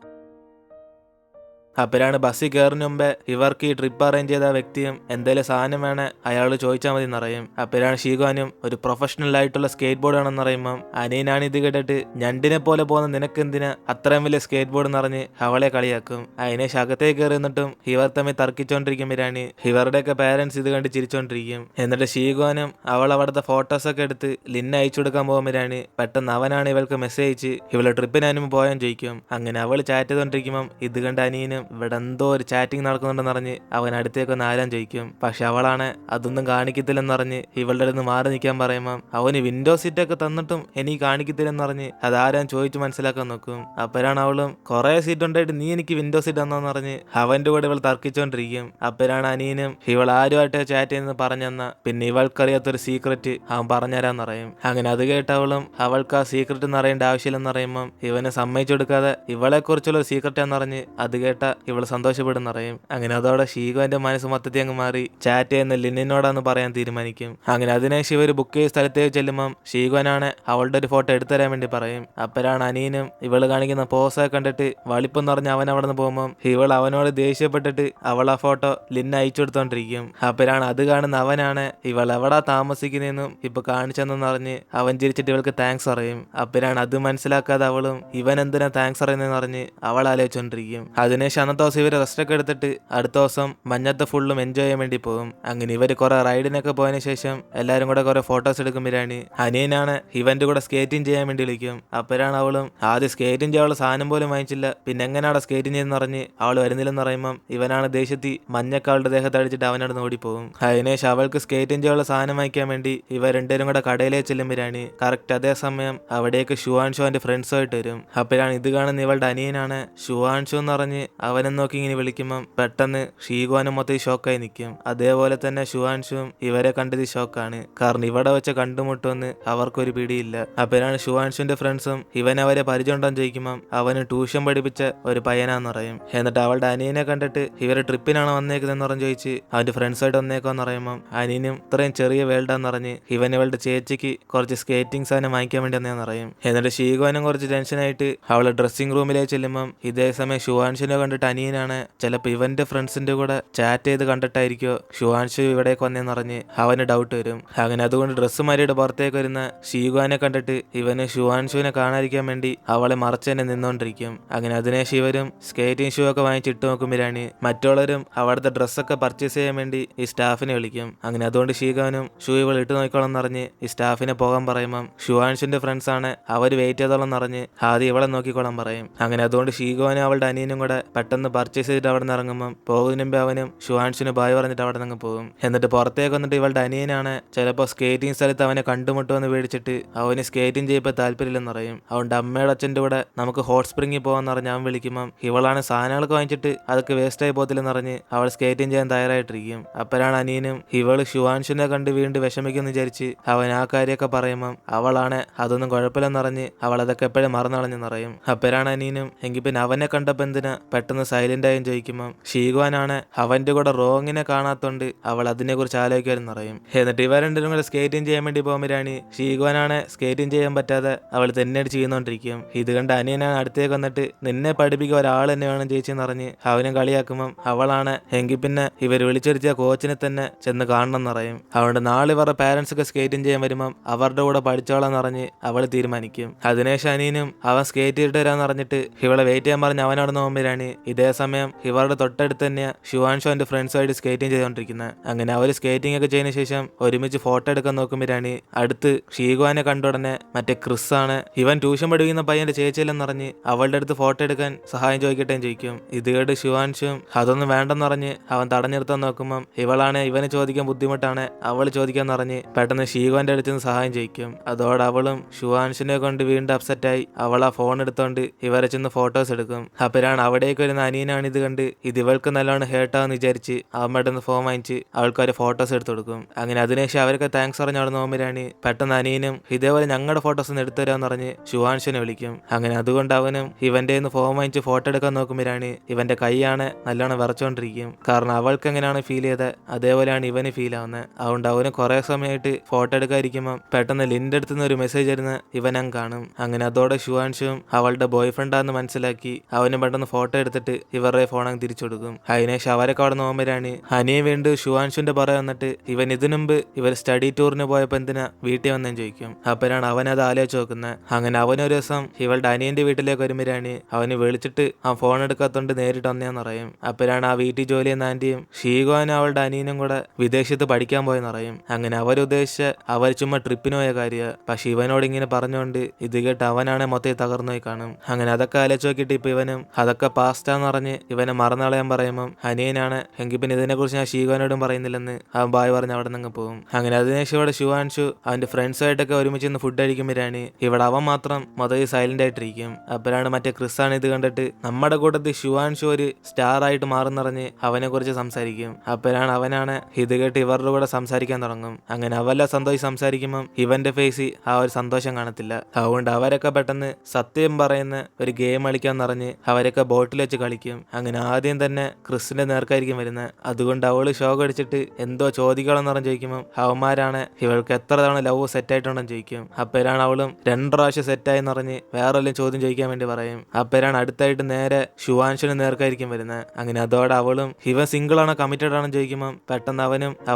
അപ്പോഴാണ് ബസ്സിൽ കയറുന്ന മുമ്പേ ഇവർക്ക് ഈ ട്രിപ്പ് അറേഞ്ച് ചെയ്ത വ്യക്തിയും എന്തെങ്കിലും സാധനം വേണേ അയാൾ ചോദിച്ചാൽ മതി എന്നറിയും. അപ്പോഴാണ് ഷീഗോനും ഒരു പ്രൊഫഷണൽ ആയിട്ടുള്ള സ്കേറ്റ് ബോർഡ് ആണെന്ന് പറയുമ്പോൾ അനിയനാണ് ഇത് കേട്ടിട്ട് ഞണ്ടിനെ പോലെ പോകുന്ന നിനക്ക് എന്തിനാ അത്രയും വലിയ സ്കേറ്റ് ബോർഡ് എന്നറിഞ്ഞ് അവളെ കളിയാക്കും. അതിനെ ശകത്തേക്ക് കയറി നിന്നിട്ടും ഇവർ തമ്മിൽ തർക്കിച്ചോണ്ടിരിക്കുമ്പോഴാണ് ഇവരുടെയൊക്കെ പേരൻസ് ഇത് കണ്ട് ചിരിച്ചോണ്ടിരിക്കും. എന്നിട്ട് ഷീഗോനും അവൾ അവിടുത്തെ ഫോട്ടോസൊക്കെ എടുത്ത് ലിന്ന അയച്ചു കൊടുക്കാൻ പോകുമ്പോഴാണ് പെട്ടെന്ന് അവനാണ് ഇവൾക്ക് മെസ്സേജ് അയച്ച് ഇവളെ ട്രിപ്പിനും പോയാൻ ചോദിക്കും. അങ്ങനെ അവൾ ചാറ്റ് ചെയ്തോണ്ടിരിക്കുമ്പോൾ ഇത് കണ്ട് അനിയനും ഇവിടെ എന്തോ ഒരു ചാറ്റിംഗ് നടക്കുന്നുണ്ടെന്ന് പറഞ്ഞ് അവൻ അടുത്തേക്കൊന്ന് ആരാൻ ചോദിക്കും. പക്ഷെ അവളാണ് അതൊന്നും കാണിക്കത്തില്ലെന്ന് പറഞ്ഞ് ഇവളുടെ അടുത്ത് മാറി നിൽക്കാൻ പറയുമ്പോൾ അവന് വിൻഡോ സീറ്റൊക്കെ തന്നിട്ടും എനിക്ക് കാണിക്കത്തില്ലെന്ന് പറഞ്ഞ് അതാരാൻ ചോദിച്ചു മനസ്സിലാക്കാൻ നോക്കും. അപ്പോഴാണ് അവളും കുറെ സീറ്റ് ഉണ്ടായിട്ട് നീ എനിക്ക് വിൻഡോ സീറ്റ് തന്നോന്ന് പറഞ്ഞ് അവന്റെ കൂടെ ഇവൾ തർക്കിച്ചോണ്ടിരിക്കും. അപ്പോഴാണ് അനിയനും ഇവൾ ആരുമായിട്ട് ചാറ്റ് ചെയ്യുന്നത് പറഞ്ഞെന്ന പിന്നെ ഇവൾക്കറിയാത്തൊരു സീക്രറ്റ് അവൻ പറഞ്ഞുതരാന്ന് പറയും. അങ്ങനെ അത് കേട്ടവളും അവൾക്ക് ആ സീക്രറ്റ് എന്ന് അറിയേണ്ട ആവശ്യമില്ലെന്ന് പറയുമ്പോൾ ഇവനെ സമ്മതിച്ചു കൊടുക്കാതെ ഇവളെ കുറിച്ചുള്ള സീക്രറ്റ് ആണെന്നറിഞ്ഞ് അത് കേട്ട ഇവള് സന്തോഷപ്പെടുന്നറിയും. അങ്ങനെ അതോടെ ഷീഗോന്റെ മനസ്സ് മൊത്തത്തിൽ അങ്ങ് മാറി ചാറ്റ് ചെയ്യുന്ന ലിന്നിനോടാന്ന് പറയാൻ തീരുമാനിക്കും. അങ്ങനെ അതിനേശം ഇവർ ബുക്ക് ചെയ്ത സ്ഥലത്തേക്ക് ചെല്ലുമ്പം ഷീഗോനാണ് അവളുടെ ഒരു ഫോട്ടോ എടുത്തുതരാൻ വേണ്ടി പറയും. അപ്പോഴാണ് അനിയനും ഇവള് കാണിക്കുന്ന പോസൊക്കെ കണ്ടിട്ട് വളിപ്പം നിറഞ്ഞ് അവൻ അവിടെ നിന്ന് പോകുമ്പോൾ ഇവൾ അവനോട് ദേഷ്യപ്പെട്ടിട്ട് അവൾ ആ ഫോട്ടോ ലിന്ന അയച്ചു കൊടുത്തോണ്ടിരിക്കും. അപ്പോഴാണ് അത് കാണുന്ന അവനാണ് ഇവൾ എവിടാ താമസിക്കുന്നതെന്നും ഇപ്പൊ കാണിച്ചെന്നും അറിഞ്ഞ് അവൻ ചിരിച്ചിട്ട് ഇവൾക്ക് താങ്ക്സ് അറിയും. അപ്പോഴാണ് അത് മനസ്സിലാക്കാതെ അവളും ഇവൻ എന്തിനാ താങ്ക്സ് അറിയുന്നതെന്ന് പറഞ്ഞ് അവൾ ആലോചിച്ചോണ്ടിരിക്കും. അതിനേശം അന്നത്തെ ദിവസം ഇവർ റെസ്റ്റ് ഒക്കെ എടുത്തിട്ട് അടുത്ത ദിവസം മഞ്ഞത്തെ ഫുള്ളും എൻജോയ് ചെയ്യാൻ വേണ്ടി പോകും. അങ്ങനെ ഇവര് കുറെ റൈഡിനൊക്കെ പോയതിനു ശേഷം എല്ലാരും കൂടെ കുറെ ഫോട്ടോസ് എടുക്കുമ്പോഴാണ് അനിയനാണ് ഇവന്റെ കൂടെ സ്കേറ്റിംഗ് ചെയ്യാൻ വേണ്ടി വിളിക്കും. അപ്പോഴാണ് അവളും ആദ്യം സ്കേറ്റിംഗ് ചെയ്യാനുള്ള സാധനം പോലും വാങ്ങിച്ചില്ല, പിന്നെ എങ്ങനെയാണ് സ്കേറ്റിംഗ് ചെയ്യുന്ന പറഞ്ഞ് അവൾ വരുന്നില്ലെന്ന് പറയുമ്പം ഇവനാണ് ദേഷ്യത്തി മഞ്ഞക്കാളുടെ ദേഹത്ത് അടിച്ചിട്ട് അവനോട് ഓടിപ്പോകും. അതിനേശം അവൾക്ക് സ്കേറ്റിംഗ് ചെയ്യാനുള്ള സാധനം വാങ്ങിക്കാൻ വേണ്ടി ഇവർ രണ്ടുപേരും കൂടെ കടയിലേക്ക് ചെല്ലുമ്പോഴാണ് കറക്റ്റ് അതേ സമയം അവിടേക്ക് ഷുവാൻഷോന്റെ ഫ്രണ്ട്സുമായിട്ട് വരും. അപ്പോഴാണ് ഇത് കാണുന്ന ഇവളുടെ അനിയനാണ് ഷുവാൻഷോ എന്ന് പറഞ്ഞ് അവനെ നോക്കി ഇങ്ങനെ വിളിക്കുമ്പം പെട്ടെന്ന് ഷീഗോനും മൊത്തം ഷോക്കായി നിൽക്കും. അതേപോലെ തന്നെ ഷുവാൻഷും ഇവരെ കണ്ടത് ഷോക്കാണ്. കാരണം ഇവിടെ വെച്ച് കണ്ടുമുട്ടുമെന്ന് അവർക്കൊരു പിടിയില്ല. അപ്പോഴാണ് ഷുവാൻഷുന്റെ ഫ്രണ്ട്സും ഇവനവരെ പരിചയമുണ്ടോന്ന് ചോദിക്കുമ്പം അവന് ട്യൂഷൻ പഠിപ്പിച്ച ഒരു പയ്യനാന്ന് പറയും. എന്നിട്ട് അവളുടെ അനിയനെ കണ്ടിട്ട് ഇവര് ട്രിപ്പിനാണ് വന്നേക്കുന്നതെന്ന് പറഞ്ഞ് ചോദിച്ച് അവന്റെ ഫ്രണ്ട്സായിട്ട് വന്നേക്കാന്ന് പറയുമ്പം അനിയനും ഇത്രയും ചെറിയ വേൾഡാന്ന് പറഞ്ഞ് ഇവളുടെ ചേച്ചിക്ക് കുറച്ച് സ്കേറ്റിംഗ് സാധനം വാങ്ങിക്കാൻ വേണ്ടി വന്നേന്ന് പറയും. എന്നിട്ട് ഷീഗോനും കുറച്ച് ടെൻഷനായിട്ട് അവള് ഡ്രസ്സിംഗ് റൂമിലേക്ക് ചെല്ലുമ്പം ഇതേ സമയം ഷുവാൻഷിനെ കണ്ടിട്ട് അനിയനാണ് ചിലപ്പോൾ ഇവന്റെ ഫ്രണ്ട്സിന്റെ കൂടെ ചാറ്റ് ചെയ്ത് കണ്ടിട്ടായിരിക്കോ ഷുവാൻഷു ഇവിടേക്ക് വന്നേന്നറിഞ്ഞ് അവന് ഡൗട്ട് വരും. അങ്ങനെ അതുകൊണ്ട് ഡ്രസ്സ് മാരിയുടെ പുറത്തേക്ക് വരുന്ന ഷീഗോനെ കണ്ടിട്ട് ഇവന് ഷുവാൻഷുവിനെ കാണാതിരിക്കാൻ വേണ്ടി അവളെ മറച്ച് തന്നെ നിന്നോണ്ടിരിക്കും. അങ്ങനെ അതിനേശം ഇവരും സ്കേറ്റിംഗ് ഷൂ ഒക്കെ വാങ്ങിച്ചിട്ട് നോക്കുമ്പോഴാണ് മറ്റുള്ളവരും അവിടുത്തെ ഡ്രസ്സൊക്കെ പർച്ചേസ് ചെയ്യാൻ വേണ്ടി ഈ സ്റ്റാഫിനെ വിളിക്കും. അങ്ങനെ അതുകൊണ്ട് ഷീഗോനും ഷൂ ഇവൾ ഇട്ട് നോക്കിക്കോളം എന്നറിഞ്ഞ് ഈ സ്റ്റാഫിനെ പോകാൻ പറയുമ്പം ഷുവാൻഷിന്റെ ഫ്രണ്ട്സ് ആണ് അവർ വെയിറ്റ് ചെയ്തോളം എന്നറിഞ്ഞ് ആദ്യം ഇവളെ നോക്കിക്കോളാൻ പറയും. അങ്ങനെ അതുകൊണ്ട് ഷീഗോനും അവളുടെ അനിയനും കൂടെ പെട്ടെന്ന് പെട്ടെന്ന് പർച്ചേസ് ചെയ്തിട്ട് അവിടെ നിന്ന് ഇറങ്ങുമ്പം പോകുന്നതിന് മുമ്പ് അവനും ഷുവാൻഷുന് ബായ് പറഞ്ഞിട്ട് അവിടെ നിന്ന് പോകും. എന്നിട്ട് പുറത്തേക്ക് വന്നിട്ട് ഇവളുടെ അനിയനാണ് ചിലപ്പോൾ സ്കേറ്റിംഗ് സ്ഥലത്ത് അവനെ കണ്ടുമുട്ടുമെന്ന് പേടിച്ചിട്ട് അവന് സ്കേറ്റിംഗ് ചെയ്യുമ്പോൾ താല്പര്യമില്ലെന്ന് പറയും. അവൻ്റെ അമ്മയുടെ അച്ഛൻ്റെ കൂടെ നമുക്ക് ഹോട്ട് സ്പ്രിങ്ങിൽ പോകാന്ന് പറഞ്ഞ് അവൻ വിളിക്കുമ്പം ഇവളാണ് സാധനങ്ങളൊക്കെ വാങ്ങിച്ചിട്ട് അതൊക്കെ വേസ്റ്റായി പോകത്തില്ലെന്ന് പറഞ്ഞ് അവൾ സ്കേറ്റിംഗ് ചെയ്യാൻ തയ്യാറായിട്ടിരിക്കും. അപ്പോഴാണ് അനിയനും ഇവള് ഷുവാൻഷുനെ കണ്ട് വീണ്ടും വിഷമിക്കുമെന്ന് വിചാരിച്ച് അവൻ ആ കാര്യമൊക്കെ പറയുമ്പം അവളാണ് അതൊന്നും കുഴപ്പമില്ലെന്നറിഞ്ഞ് അവൾ അതൊക്കെ എപ്പോഴും മറന്നളഞ്ഞെന്ന് പറയും. അപ്പോഴാണ് അനിയനും എങ്കിൽ പിന്നെ അവനെ കണ്ടപ്പോൾ എന്തിനാ പെട്ടെന്ന് സൈലന്റ് ആയും ചോദിക്കുമ്പം ഷീഗ്വാനാണ് അവന്റെ കൂടെ റോങ്ങിനെ കാണാത്തോണ്ട് അവൾ അതിനെ കുറിച്ച് ആലോചിക്കുമെന്ന് പറയും. എന്നിട്ട് ഇവ രണ്ടും കൂടെ സ്കേറ്റിംഗ് ചെയ്യാൻ വേണ്ടി പോകുമ്പോഴാണ് ഷീഗ്വാനാണ് സ്കേറ്റിംഗ് ചെയ്യാൻ പറ്റാതെ അവൾ തന്നെ ചെയ്യുന്നോണ്ടിരിക്കും. ഇത് കണ്ട് അനിയനാണ് അടുത്തേക്ക് വന്നിട്ട് നിന്നെ പഠിപ്പിക്കാൻ ഒരാൾ തന്നെ വേണം ചേച്ചിന്ന് പറഞ്ഞ് അവനും കളിയാക്കുമ്പം അവളാണ് എങ്കിൽ പിന്നെ ഇവർ വിളിച്ചെടുത്തിയ കോച്ചിനെ തന്നെ ചെന്ന് കാണണം എന്ന് പറയും. അതുകൊണ്ട് നാളെ ഇവരുടെ പാരന്റ്സ് ഒക്കെ സ്കേറ്റിംഗ് ചെയ്യാൻ വരുമ്പം അവരുടെ കൂടെ പഠിച്ചോളാന്ന് പറഞ്ഞ് അവൾ തീരുമാനിക്കും. അതിനുശേഷം അനിയനും അവൻ സ്കേറ്റ് ചെയ്തിട്ട് വരാന്ന് പറഞ്ഞിട്ട് ഇവളെ വെയിറ്റ് ചെയ്യാൻ പറഞ്ഞ് അവനവിടെ നോക്കുമ്പോഴാണ് ഇതേ സമയം ഇവരുടെ തൊട്ടടുത്ത് തന്നെയാണ് ഷുവാൻഷോ എന്റെ ഫ്രണ്ട്സുമായിട്ട് സ്കേറ്റിംഗ് ചെയ്തുകൊണ്ടിരിക്കുന്നത്. അങ്ങനെ അവർ സ്കേറ്റിംഗ് ഒക്കെ ചെയ്തതിനു ശേഷം ഒരുമിച്ച് ഫോട്ടോ എടുക്കാൻ നോക്കുമ്പോഴാണ് അടുത്ത് ഷീഗ്വാനെ കണ്ട ഉടനെ മറ്റേ ക്രിസ് ആണ് ഇവൻ ട്യൂഷൻ പഠിക്കുന്ന പയ്യന്റെ ചേച്ചിയില്ലെന്ന് പറഞ്ഞ് അവളുടെ അടുത്ത് ഫോട്ടോ എടുക്കാൻ സഹായം ചോദിക്കട്ടെ ചോദിക്കും. ഇത് കേട്ട് ഷുവാൻഷും അതൊന്നും വേണ്ടെന്ന് പറഞ്ഞ് അവൻ തടഞ്ഞു നിർത്താൻ നോക്കുമ്പം ഇവളാണ് ഇവനെ ചോദിക്കാൻ ബുദ്ധിമുട്ടാണ് അവൾ ചോദിക്കാന്ന് പറഞ്ഞ് പെട്ടെന്ന് ഷീഗ്വാന്റെ അടുത്ത് നിന്ന് സഹായം ചോദിക്കും. അതോടെ അവളും ഷുവാൻഷിനെ കൊണ്ട് വീണ്ടും അപ്സെറ്റായി അവൾ ആ ഫോൺ എടുത്തോണ്ട് ഇവരെ ചെന്ന് ഫോട്ടോസ് എടുക്കും. അപ്പോഴാണ് അവിടേക്ക് വരുന്ന അനിയനാണ് ഇത് കണ്ട് ഇത് ഇവൾക്ക് നല്ലോണം ഹേർട്ടാന്ന് വിചാരിച്ച് അവൻ പെട്ടെന്ന് ഫോൺ വാങ്ങിച്ച് അവൾക്ക് ഫോട്ടോസ് എടുത്തു കൊടുക്കും. അങ്ങനെ അതിനുശേഷം അവരൊക്കെ താങ്ക്സ് പറഞ്ഞ് അവിടെ നോക്കുമ്പോഴാണ് പെട്ടെന്ന് അനിയനും ഇതേപോലെ ഞങ്ങളുടെ ഫോട്ടോസ് ഒന്ന് എടുത്തു തരാമെന്ന് പറഞ്ഞ് ഷുവാൻഷിനെ വിളിക്കും. അങ്ങനെ അതുകൊണ്ട് അവനും ഇവന്റെ ഫോൺ വാങ്ങിച്ച് ഫോട്ടോ എടുക്കാൻ നോക്കുമ്പോഴാണ് ഇവന്റെ കൈയാണ് നല്ലോണം വിറച്ചോണ്ടിരിക്കും. കാരണം അവൾക്ക് എങ്ങനെയാണ് ഫീൽ ചെയ്തത് അതേപോലെയാണ് ഇവന് ഫീൽ ആവുന്നത്. അതുകൊണ്ട് അവന് കുറെ സമയമായിട്ട് ഫോട്ടോ എടുക്കാതിരിക്കുമ്പോൾ പെട്ടെന്ന് ലിന്റെ അടുത്ത് നിന്ന് ഒരു മെസ്സേജ് വരുന്ന ഇവനും കാണും. അങ്ങനെ അതോടെ ഷുവാൻഷും അവളുടെ ബോയ് ഫ്രണ്ടാന്ന് മനസ്സിലാക്കി അവനും പെട്ടെന്ന് ഫോട്ടോ എടുത്തിട്ട് ഇവരുടെ ഫോൺ അങ്ങ് തിരിച്ചു കൊടുക്കും. അതിനുശേഷം അവരൊക്കെ അവിടെ നോക്കുമ്പോഴാണ് അനിയൻ വീണ്ടും ഷുവാൻഷുന്റെ പുറകെ വന്നിട്ട് ഇവൻ ഇതിനു മുമ്പ് ഇവർ സ്റ്റഡി ടൂറിന് പോയപ്പോൾ എന്തിനാ വീട്ടിൽ വന്നെന്ന് ചോദിക്കും. അപ്പോഴാണ് അവനത് ആലോചിച്ച് നോക്കുന്നത്. അങ്ങനെ അവനൊരു ദിവസം ഇവളുടെ അനിയന്റെ വീട്ടിലേക്ക് വരുമ്പോഴാണ് അവന് വിളിച്ചിട്ട് ആ ഫോൺ എടുക്കാത്തോണ്ട് നേരിട്ട് വന്നേന്ന് പറയും. അപ്പോഴാണ് ആ വീട്ടിൽ ജോലി ചെയ്യുന്ന ആന്റിയും ഷീഗോനും അവളുടെ അനിയനും കൂടെ വിദേശത്ത് പഠിക്കാൻ പോയെന്ന് പറയും. അങ്ങനെ അവരുദ്ദേശിച്ച അവർ ചുമ്മാ ട്രിപ്പിന് പോയ കാര്യമാണ്. പക്ഷെ ഇവനോട് ഇങ്ങനെ പറഞ്ഞുകൊണ്ട് ഇത് കേട്ട് അവനാണ് മൊത്തം തകർന്നു പോയി കാണും. അങ്ങനെ അതൊക്കെ ആലോചിച്ച് നോക്കിയിട്ട് ഇപ്പൊ ഇവനും അതൊക്കെ പാസ്റ്റാന്ന് പറഞ്ഞ് ഇവനെ മറന്നളയാൻ പറയുമ്പം അനിയനാണ് എങ്കിൽ പിന്നെ ഇതിനെ കുറിച്ച് ഞാൻ ഷീഗോനോടും പറയുന്നില്ലെന്ന് അവൻ ബായ് പറഞ്ഞ് അവിടെ നിന്ന് പോകും. അങ്ങനെ അതിനുശേഷം ഇവിടെ ഷുവാൻഷു അവന്റെ ഫ്രണ്ട്സുമായിട്ടൊക്കെ ഒരുമിച്ച് നിന്ന് ഫുഡ് കഴിക്കുമ്പോഴാണ് ഇവിടെ അവൻ മാത്രം മൊത്തം സൈലന്റ് ആയിട്ടിരിക്കും. അപ്പോഴാണ് മറ്റേ ക്രിസ് ആണ് ഇത് കണ്ടിട്ട് നമ്മുടെ കൂട്ടത്തിൽ ഷുവാൻഷു ഒരു സ്റ്റാർ ആയിട്ട് മാറുന്നറിഞ്ഞ് അവനെ കുറിച്ച് സംസാരിക്കും. അപ്പോഴാണ് അവനാണ് ഇത് കേട്ട് ഇവരുടെ കൂടെ സംസാരിക്കാൻ തുടങ്ങും. അങ്ങനെ അവല്ല സന്തോഷം സംസാരിക്കുമ്പം ഇവന്റെ ഫേസിൽ ആ ഒരു സന്തോഷം കാണത്തില്ല. അതുകൊണ്ട് അവരൊക്കെ പെട്ടെന്ന് സത്യം പറയുന്ന ഒരു ഗെയിം കളിക്കാൻ പറഞ്ഞ് അവരൊക്കെ ബോട്ടിൽ വെച്ച് കളിക്കും. അങ്ങനെ ആദ്യം തന്നെ ക്രിസിന്റെ നേർക്കായിരിക്കും വരുന്നത്. അതുകൊണ്ട് അവള് ഷോക്ക് അടിച്ചിട്ട് എന്തോ ചോദിക്കണമെന്ന് പറഞ്ഞ് ചോദിക്കുമ്പോൾ അവന്മാരാണ് ഇവൾക്ക് എത്ര തവണ ലവ് സെറ്റ് ആയിട്ടുണ്ടെന്ന് ചോദിക്കും. അപ്പോഴാണ് അവളും 2 പ്രാവശ്യം സെറ്റായെന്ന് പറഞ്ഞ് വേറെ വല്ലതും ചോദ്യം ചോദിക്കാൻ വേണ്ടി പറയും. അപ്പോഴാണ് അടുത്തായിട്ട് നേരെ ഷുവാൻഷിന് നേർക്കായിരിക്കും വരുന്നത്. അങ്ങനെ അതോടെ അവളും ഇവൻ സിംഗിൾ ആണോ കമ്മിറ്റഡ് ആണോ ചോദിക്കുമ്പോൾ പെട്ടെന്ന്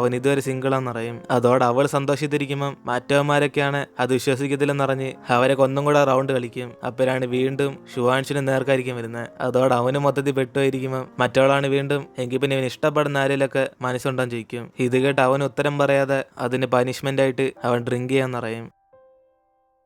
അവൻ ഇതുവരെ സിംഗിൾ ആണെന്ന് പറയും. അതോടെ അവൾ സന്തോഷിച്ചിരിക്കുമ്പം മറ്റവന്മാരൊക്കെയാണ് അത് വിശ്വസിക്കത്തില്ലെന്ന് പറഞ്ഞ് അവരൊക്കെ ഒന്നും കൂടെ റൗണ്ട് കളിക്കും. അപ്പോഴാണ് വീണ്ടും ഷുവാൻഷിന് നേർക്കായിരിക്കും വരുന്നത്. അതോടെ അവന് മൊത്തത്തിൽ പെട്ടുപോയിരിക്കുമ്പോൾ മറ്റവളാണ് വീണ്ടും എങ്കിൽ പിന്നെ ഇവൻ ഇഷ്ടപ്പെടുന്ന ആരെങ്കിലൊക്കെ മനസ്സുണ്ടോന്ന് ചോദിക്കും. ഇത് കേട്ട് അവന് ഉത്തരം പറയാതെ അതിന് പനിഷ്മെന്റ് ആയിട്ട് അവൻ ഡ്രിങ്ക് ചെയ്യാന്ന് പറയും.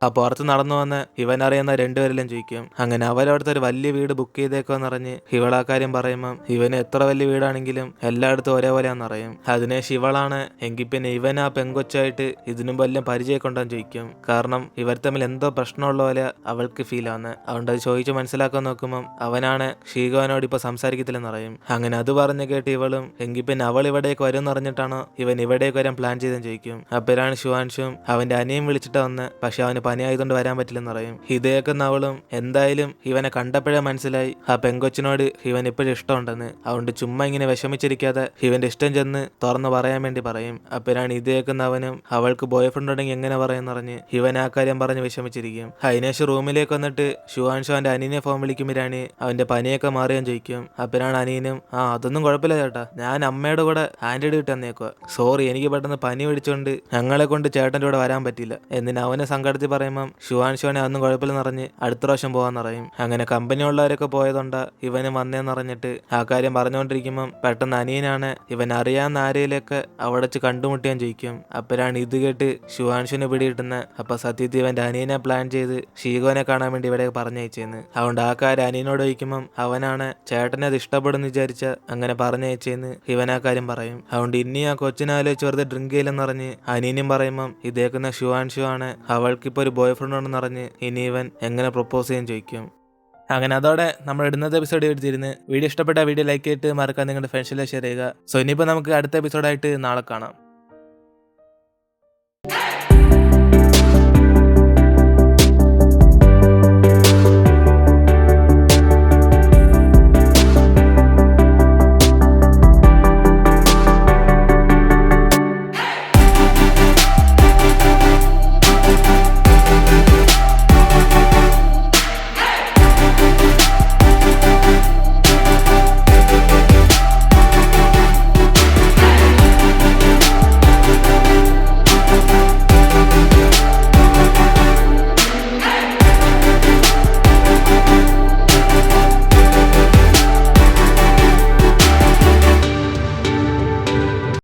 ആ പുറത്ത് നടന്നു വന്ന് ഇവൻ അറിയുന്ന രണ്ടുപേരെല്ലാം ചോദിക്കും. അങ്ങനെ അവരവിടുത്തെ ഒരു വലിയ വീട് ബുക്ക് ചെയ്തേക്കോന്ന് പറഞ്ഞ് ഇവളാ കാര്യം പറയുമ്പം ഇവന് എത്ര വലിയ വീടാണെങ്കിലും എല്ലായിടത്തും ഒരേപോലെയാന്ന് പറയും. അതിനുശേഷം ഇവളാണ് എങ്കിൽ പിന്നെ ഇവൻ ആ പെങ്കൊച്ചായിട്ട് ഇതിനും വല്ലതും പരിചയക്കൊണ്ടാന്ന് ചോദിക്കും. കാരണം ഇവർ തമ്മിൽ എന്തോ പ്രശ്നമുള്ള പോലെ അവൾക്ക് ഫീൽ ആവുന്നത്. അതുകൊണ്ട് അത് ചോദിച്ച് മനസ്സിലാക്കാൻ നോക്കുമ്പം അവനാണ് ഷീഗോനോട് ഇപ്പൊ സംസാരിക്കത്തില്ലെന്ന് പറയും. അങ്ങനെ അത് പറഞ്ഞ് കേട്ട് ഇവളും എങ്കിൽ പിന്നെ അവൾ ഇവിടേക്ക് വരും എന്നറിഞ്ഞിട്ടാണോ ഇവൻ ഇവിടേക്ക് വരാൻ പ്ലാൻ ചെയ്തെന്ന് ചോദിക്കും. അപ്പോഴാണ് ഷുവാൻഷും അവന്റെ അനിയും വിളിച്ചിട്ട് വന്ന് പക്ഷെ അവന് പനിയായതുകൊണ്ട് വരാൻ പറ്റില്ലെന്ന് പറയും. ഇതേക്കുന്ന അവളും എന്തായാലും ഇവനെ കണ്ടപ്പോഴേ മനസ്സിലായി ആ പെങ്കൊച്ചിനോട് ഇവൻ ഇപ്പോഴും ഇഷ്ടമുണ്ടെന്ന്. അതുകൊണ്ട് ചുമ്മാ ഇങ്ങനെ വിഷമിച്ചിരിക്കാതെ ഇവന്റെ ഇഷ്ടം ചെന്ന് തുറന്ന് പറയാൻ വേണ്ടി പറയും. അപ്പോഴാണ് ഇതേക്കുന്ന അവനും അവൾക്ക് ബോയ് ഫ്രണ്ട് ഉണ്ടെങ്കിൽ എങ്ങനെ പറയുമെന്ന് പറഞ്ഞ് ഇവൻ ആ കാര്യം പറഞ്ഞ് വിഷമിച്ചിരിക്കും. അതിനേശം റൂമിലേക്ക് വന്നിട്ട് ഷുവാൻഷു അവന്റെ അനിയനെ ഫോൺ വിളിക്കുമ്പോഴാണ് അവന്റെ പനിയൊക്കെ മാറിയാൻ ചോദിക്കും. അപ്പോഴാണ് അനിയനും അതൊന്നും കുഴപ്പമില്ല ചേട്ടാ, ഞാൻ അമ്മയുടെ കൂടെ ആന്റിയുടെ വീട്ടിൽ വന്നേക്കുക. സോറി, എനിക്ക് പെട്ടെന്ന് പനി പിടിച്ചോണ്ട് ഞങ്ങളെ കൊണ്ട് ചേട്ടൻ്റെ കൂടെ വരാൻ പറ്റില്ല എന്നിന് അവനെ സങ്കടത്തിൽ പറയുമ്പം ഷുവാൻഷോനെ അതൊന്നും കുഴപ്പമില്ലെന്ന് പറഞ്ഞ് അടുത്ത പ്രാവശ്യം പോകാന്ന് പറയും. അങ്ങനെ കമ്പനിയുള്ളവരൊക്കെ പോയതുകൊണ്ടാ ഇവന് വന്നേന്ന് പറഞ്ഞിട്ട് ആ കാര്യം പറഞ്ഞുകൊണ്ടിരിക്കുമ്പം പെട്ടെന്ന് അനിയനാണ് ഇവൻ അറിയാവുന്ന ആരെയിലൊക്കെ അവിടെ വെച്ച് കണ്ടുമുട്ടിയാൻ ചോദിക്കും. അപ്പോഴാണ് ഇത് കേട്ട് ഷുവാൻഷുവിന് പിടികിട്ടുന്ന. അപ്പൊ സത്യത്തിൽ ഇവന്റെ അനിയനെ പ്ലാൻ ചെയ്ത് ഷീഗോനെ കാണാൻ വേണ്ടി ഇവിടെ പറഞ്ഞയച്ചെന്ന്. അതുകൊണ്ട് ആ കാര്യം അനിയനോട് ചോദിക്കുമ്പം അവനാണ് ചേട്ടനെ അത് ഇഷ്ടപ്പെടുന്നു വിചാരിച്ച അങ്ങനെ പറഞ്ഞയച്ചെന്ന് ഇവൻ ആ കാര്യം പറയും. അതുകൊണ്ട് ഇനി ആ കൊച്ചിനാലോചിച്ച് വെറുതെ ഡ്രിങ്ക് ചെയ്യില്ലെന്ന് പറഞ്ഞ് അനിയനും പറയുമ്പം ഇതേക്കുന്ന ഷുവാൻഷു ആണ് അവൾക്കിപ്പോൾ ഒരു ബോയ് ഫ്രണ്ട് ഉണ്ടെന്ന് പറഞ്ഞ് ഇനി ഇവൻ എങ്ങനെ പ്രൊപ്പോസ് ചെയ്യാൻ ചോദിക്കും. അങ്ങനെ അതോടെ നമ്മൾ ഇടുന്നത് എപ്പിസോഡ് എടുത്തിരുന്ന്. വീഡിയോ ഇഷ്ടപ്പെട്ട വീഡിയോ ലൈക്ക് ചെയ്തിട്ട് മറക്കാൻ നിങ്ങളുടെ ഫ്രണ്ട്സിലെ ഷെയർ ചെയ്യുക. സോ ഇനിയിപ്പോൾ നമുക്ക് അടുത്ത എപ്പിസോഡായിട്ട് നാളെ കാണാം.